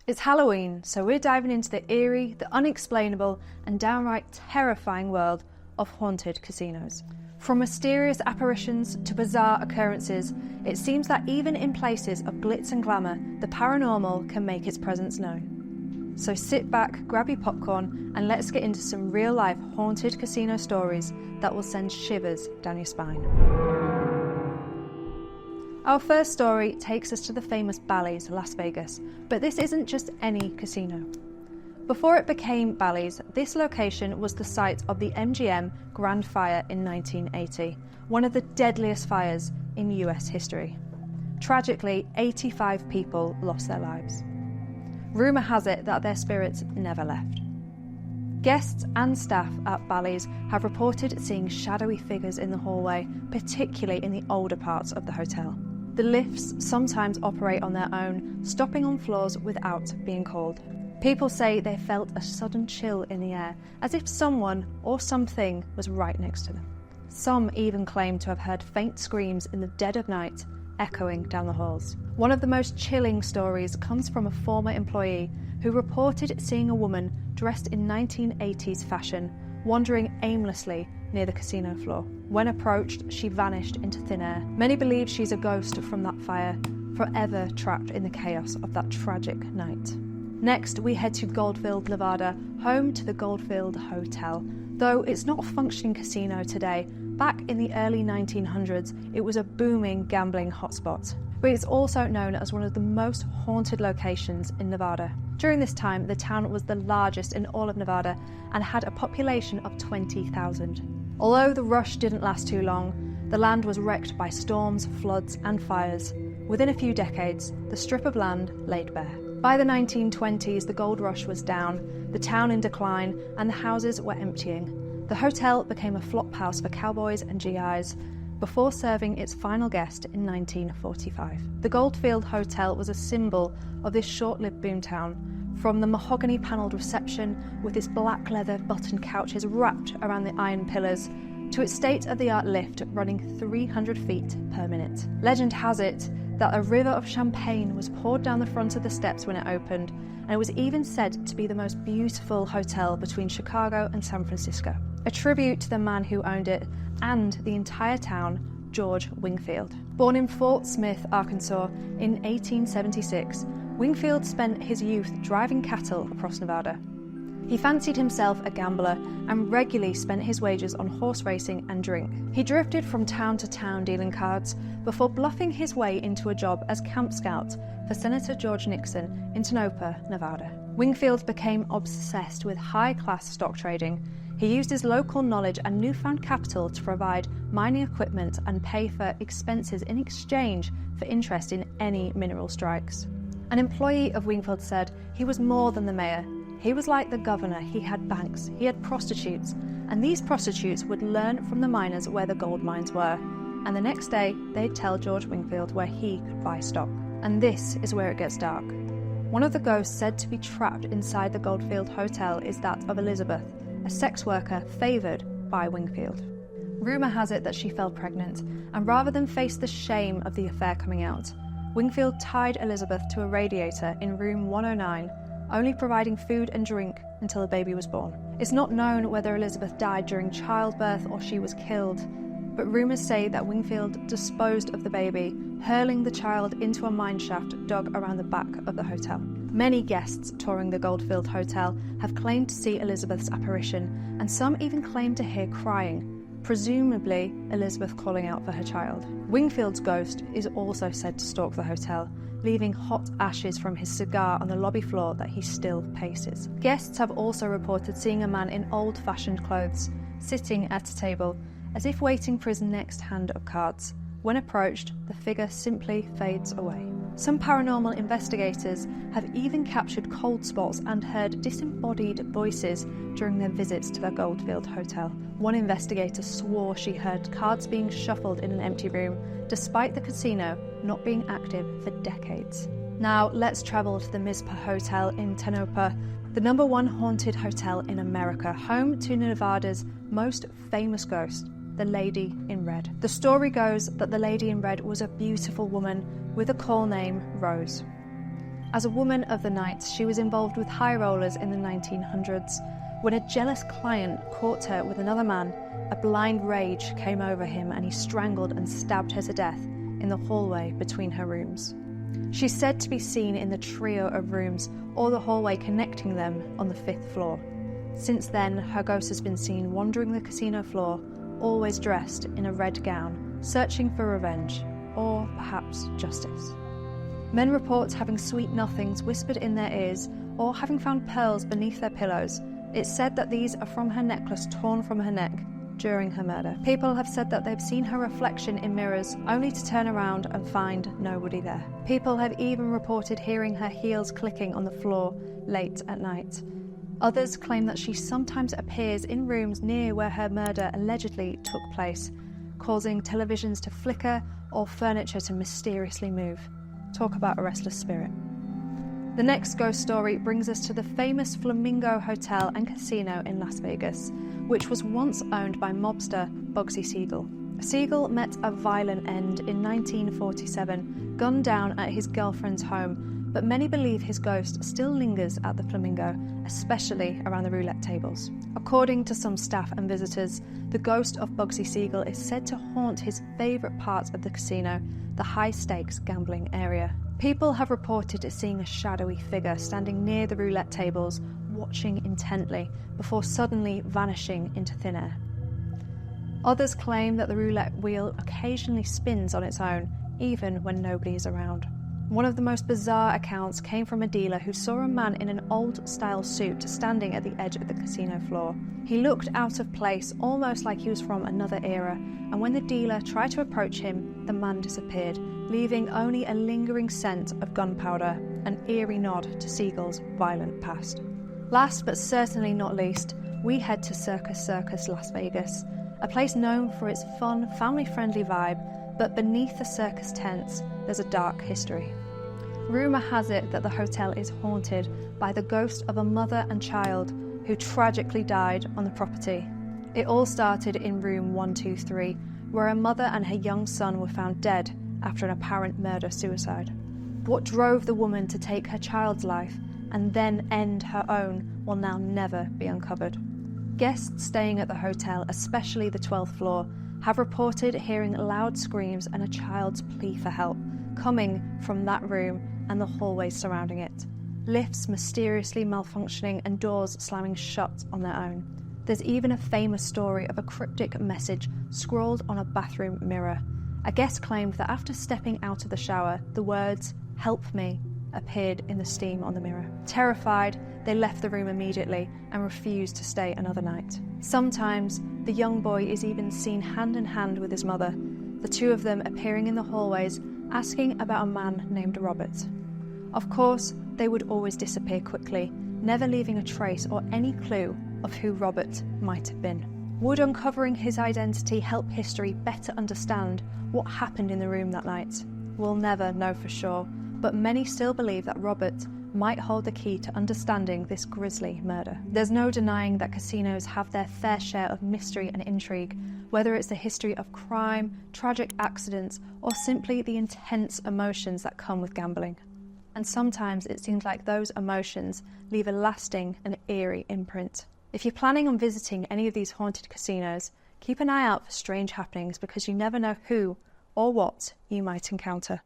It's Halloween, so we're diving into the eerie, the unexplainable, and downright terrifying world of haunted casinos. From mysterious apparitions to bizarre occurrences, it seems that even in places of glitz and glamour, the paranormal can make its presence known. So sit back, grab your popcorn, and let's get into some real-life haunted casino stories that will send shivers down your spine. Our first story takes us to the famous Bally's, Las Vegas, but this isn't just any casino. Before it became Bally's, this location was the site of the MGM Grand Fire in 1980, one of the deadliest fires in US history. Tragically, 85 people lost their lives. Rumour has it that their spirits never left. Guests and staff at Bally's have reported seeing shadowy figures in the hallway, particularly in the older parts of the hotel. The lifts sometimes operate on their own, stopping on floors without being called. People say they felt a sudden chill in the air, as if someone or something was right next to them. Some even claim to have heard faint screams in the dead of night, echoing down the halls. One of the most chilling stories comes from a former employee who reported seeing a woman dressed in 1980s fashion, wandering aimlessly near the casino floor. When approached, she vanished into thin air. Many believe she's a ghost from that fire, forever trapped in the chaos of that tragic night. Next, we head to Goldfield, Nevada, home to the Goldfield Hotel. Though it's not a functioning casino today, back in the early 1900s, it was a booming gambling hotspot. But it's also known as one of the most haunted locations in Nevada. During this time, the town was the largest in all of Nevada and had a population of 20,000. Although the rush didn't last too long, the land was wrecked by storms, floods, and fires. Within a few decades, the strip of land laid bare. By the 1920s, the gold rush was down, the town in decline, and the houses were emptying. The hotel became a flophouse for cowboys and GIs before serving its final guest in 1945. The Goldfield Hotel was a symbol of this short-lived boomtown, from the mahogany-panelled reception with its black leather button couches wrapped around the iron pillars, to its state-of-the-art lift running 300 feet per minute. Legend has it that a river of champagne was poured down the front of the steps when it opened, and it was even said to be the most beautiful hotel between Chicago and San Francisco. A tribute to the man who owned it and the entire town, George Wingfield. Born in Fort Smith, Arkansas in 1876, Wingfield spent his youth driving cattle across Nevada. He fancied himself a gambler and regularly spent his wages on horse racing and drink. He drifted from town to town dealing cards before bluffing his way into a job as camp scout for Senator George Nixon in Tonopah, Nevada. Wingfield became obsessed with high-class stock trading. He used his local knowledge and newfound capital to provide mining equipment and pay for expenses in exchange for interest in any mineral strikes. An employee of Wingfield said he was more than the mayor. He was like the governor. He had banks, he had prostitutes, and these prostitutes would learn from the miners where the gold mines were, and the next day they'd tell George Wingfield where he could buy stock. And this is where it gets dark. One of the ghosts said to be trapped inside the Goldfield Hotel is that of Elizabeth, a sex worker favoured by Wingfield. Rumour has it that she fell pregnant, and rather than face the shame of the affair coming out, Wingfield tied Elizabeth to a radiator in room 109, only providing food and drink until the baby was born. It's not known whether Elizabeth died during childbirth or she was killed, but rumours say that Wingfield disposed of the baby, hurling the child into a mine shaft dug around the back of the hotel. Many guests touring the Goldfield Hotel have claimed to see Elizabeth's apparition, and some even claim to hear crying, presumably Elizabeth calling out for her child. Wingfield's ghost is also said to stalk the hotel, leaving hot ashes from his cigar on the lobby floor that he still paces. Guests have also reported seeing a man in old-fashioned clothes, sitting at a table, as if waiting for his next hand of cards. When approached, the figure simply fades away. Some paranormal investigators have even captured cold spots and heard disembodied voices during their visits to the Goldfield Hotel. One investigator swore she heard cards being shuffled in an empty room, despite the casino not being active for decades. Now let's travel to the Mizpah Hotel in Tonopah, the #1 haunted hotel in America, home to Nevada's most famous ghost, the Lady in Red. The story goes that the Lady in Red was a beautiful woman with a call name Rose. As a woman of the night, she was involved with high rollers in the 1900s. When a jealous client caught her with another man, a blind rage came over him and he strangled and stabbed her to death in the hallway between her rooms. She's said to be seen in the trio of rooms or the hallway connecting them on the 5th floor. Since then, her ghost has been seen wandering the casino floor, always dressed in a red gown, searching for revenge, or perhaps justice. Men report having sweet nothings whispered in their ears, or having found pearls beneath their pillows. It's said that these are from her necklace torn from her neck during her murder. People have said that they've seen her reflection in mirrors, only to turn around and find nobody there. People have even reported hearing her heels clicking on the floor late at night. Others claim that she sometimes appears in rooms near where her murder allegedly took place, causing televisions to flicker or furniture to mysteriously move. Talk about a restless spirit. The next ghost story brings us to the famous Flamingo Hotel and Casino in Las Vegas, which was once owned by mobster Bugsy Siegel. Siegel met a violent end in 1947, gunned down at his girlfriend's home, but many believe his ghost still lingers at the Flamingo, especially around the roulette tables. According to some staff and visitors, the ghost of Bugsy Siegel is said to haunt his favourite part of the casino, the high-stakes gambling area. People have reported seeing a shadowy figure standing near the roulette tables, watching intently, before suddenly vanishing into thin air. Others claim that the roulette wheel occasionally spins on its own, even when nobody is around. One of the most bizarre accounts came from a dealer who saw a man in an old-style suit standing at the edge of the casino floor. He looked out of place, almost like he was from another era, and when the dealer tried to approach him, the man disappeared, leaving only a lingering scent of gunpowder, an eerie nod to Siegel's violent past. Last but certainly not least, we head to Circus Las Vegas, a place known for its fun, family-friendly vibe, but beneath the circus tents, there's a dark history. Rumour has it that the hotel is haunted by the ghost of a mother and child who tragically died on the property. It all started in room 123, where a mother and her young son were found dead after an apparent murder-suicide. What drove the woman to take her child's life and then end her own will now never be uncovered. Guests staying at the hotel, especially the 12th floor, have reported hearing loud screams and a child's plea for help coming from that room and the hallways surrounding it. Lifts mysteriously malfunctioning and doors slamming shut on their own. There's even a famous story of a cryptic message scrawled on a bathroom mirror. A guest claimed that after stepping out of the shower, the words, "Help me," appeared in the steam on the mirror. Terrified, they left the room immediately and refused to stay another night. Sometimes, the young boy is even seen hand in hand with his mother, the two of them appearing in the hallways, asking about a man named Robert. Of course, they would always disappear quickly, never leaving a trace or any clue of who Robert might have been. Would uncovering his identity help history better understand what happened in the room that night? We'll never know for sure, but many still believe that Robert might hold the key to understanding this grisly murder. There's no denying that casinos have their fair share of mystery and intrigue, whether it's the history of crime, tragic accidents, or simply the intense emotions that come with gambling. And sometimes it seems like those emotions leave a lasting and eerie imprint. If you're planning on visiting any of these haunted casinos, keep an eye out for strange happenings because you never know who or what you might encounter.